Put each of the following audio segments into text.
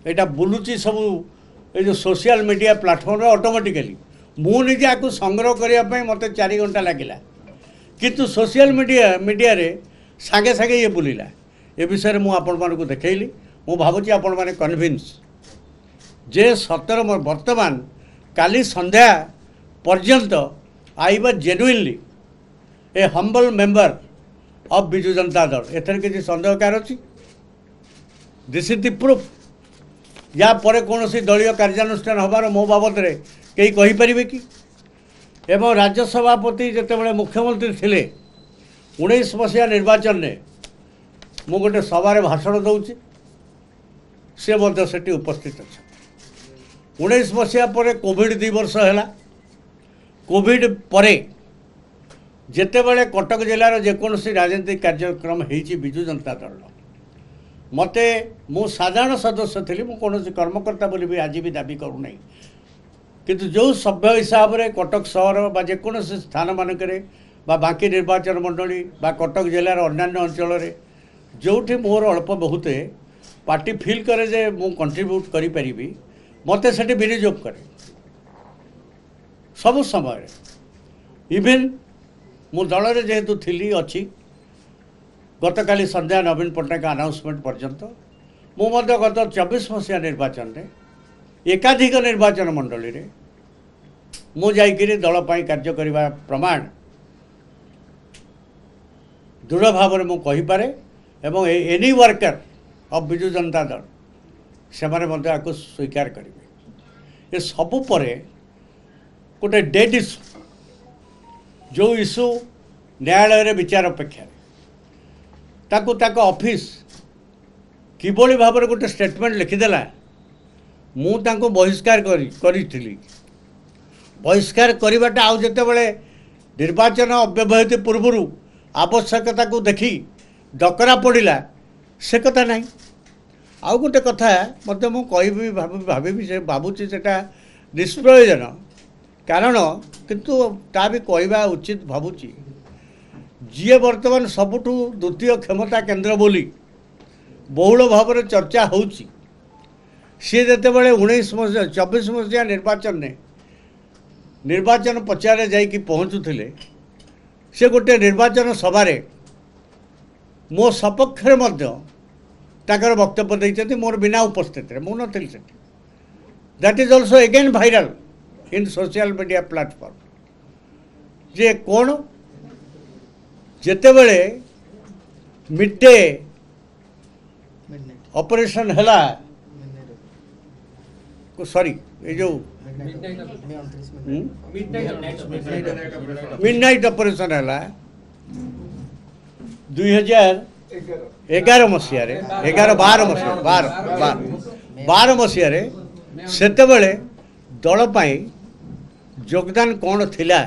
यहाँ बुलूची सब ये जो सोशल मीडिया प्लेटफॉर्म ऑटोमेटिकली मुझे आपको संग्रह करने मत 4 घंटा लगिला किंतु सोशल मीडिया रे सागे सागे ये बुलिला ए विषय में मुझे देखली मु भावुची आपण मैंने कन्विन्स जे सतर वर्तमान काली संध्या पर्यंत I was genuinely A humble member of Biju Janata Dal एथर किसी संदेह कार अच्छी दिस इज द प्रूफ या परे कौन सी दलीय कार्यानुष्ठान हबार मो बाबद रे कई कहि परिबे कि एवं राज्य सभापति जितेबाला मुख्यमंत्री थिले 19 मसीहा निर्वाचन में मु गोटे सभारे भाषण दौची से मध्य सेठी उपस्थित अच्छा 19 मसीहा पर कोविड 2 वर्ष है कोविड परे जितेबाला कटक जिलार जेकोसी राजनीतिक कार्यक्रम होती बिजू जनता दल मते मु साधारण सदस्य थी मुझे कर्मकर्ता बोली भी आज भी दाबी करूना किंतु जो सभ्य हिसाब से कटक सहर बा जेकोसी स्थान मानक बाकी निर्वाचन मंडली बा कटक जिलार अन्य अंचल जोठी मोर अल्प बहुत पार्टी फिल करे जे मु कंट्रीब्यूट करि परिबी मते सेठी विनियोग करे सब समय इवेन मु दल रे जेहेतु थिली अच्छी गतकाली संध्या नवीन पट्टनायक अनाउंसमेंट पर्यंत मु गत 24 मसीहा निर्वाचन में एकाधिक निर्वाचन मंडली रे मु जाइकिरी दल पाई कार्य करिबा प्रमाण दृढ़ भाव में मुझे पारे एवं any worker of Biju Janata Dal से आपको स्वीकार करेंगे ये सबू पर गोटे डेड इश्यू जो इश्यू न्यायालय विचार अपेक्षा ताको ऑफिस किभली भाव में गोटे स्टेटमेंट लिखिदेला मुझे बहिष्कार करी बहिष्कार करवाटा आउ जिते बड़े निर्वाचन अव्यवहित पूर्वर आवश्यकता को देखी डकरा पड़ा से कथा नहीं आउ गोटे कथा मत मुझे भावी से भावुची से निष्प्रयोजन कारण किंतु ता भी कहवा उचित भावुची जी वर्तमान सबुठू द्वितीय क्षमता केन्द्र बोली बहुल भाव में चर्चा होची सी जिते बड़े 24 मसीहा निर्वाचन ने निर्वाचन पचारे जाइकी पहुँचुले से गोटे निर्वाचन सभारे मो सपक्षर ताकर वक्तव्य देते मोर बिना उपस्थित मु नी से that is also again viral in social media platform जे कौन जेते बड़े मिड डे ऑपरेशन है सॉरी ये जो मिडनाइट ऑपरेशन है 2011 मसीह 12 मसीह सेते बड़े दल पाई योगदान कौन थिला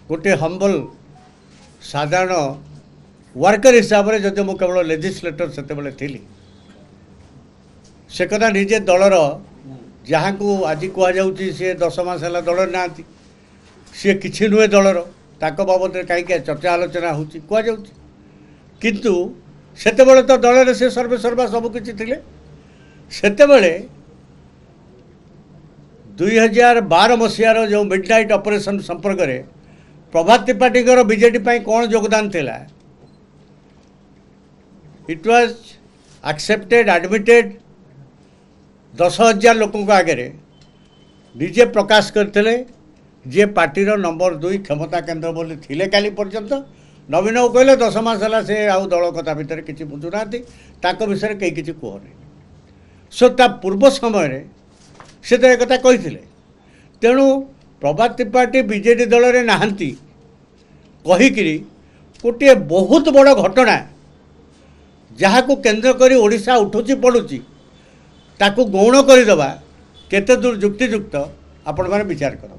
गोटे हम्बल साधारण वर्कर हिसाब से जदि मु केवल लेजिस्लेटर से थी से कथा निजे दलर जहाँ को आज कहुच्छी सी 10 मास है दल ना सी कि नुहे दलर ताक बाबद कहीं चर्चा आलोचना हो किंतु सेतेबेले तो दल से सर्वे सर्वा सबकि से 2012 मसीहार जो मिडनाइट ऑपरेशन संपर्क में प्रभात त्रिपाठी बीजेडी कौन योगदान थिला इट वाज एक्सेप्टेड एडमिटेड 10,000 लोकों आगे निजे प्रकाश करते जे पार्टीर नंबर 2 क्षमता केन्द्र बोली थिले काली पर्यंत नवीन को कहले 10 मास है से आउ दल कथा भितर किसी बुझुना विषय कहीं किसी कहनी सो ता पूर्व समय से तो एक कही तेणु प्रभात त्रिपाठी बीजेडी दल में नहांती कहीकि गोटे बहुत बड़ घटना जहाँ को केन्द्र करी ओडिशा उठुची पड़ुची ताकू गौण करदे केते दूर युक्तियुक्त आपण मैंने विचार कर।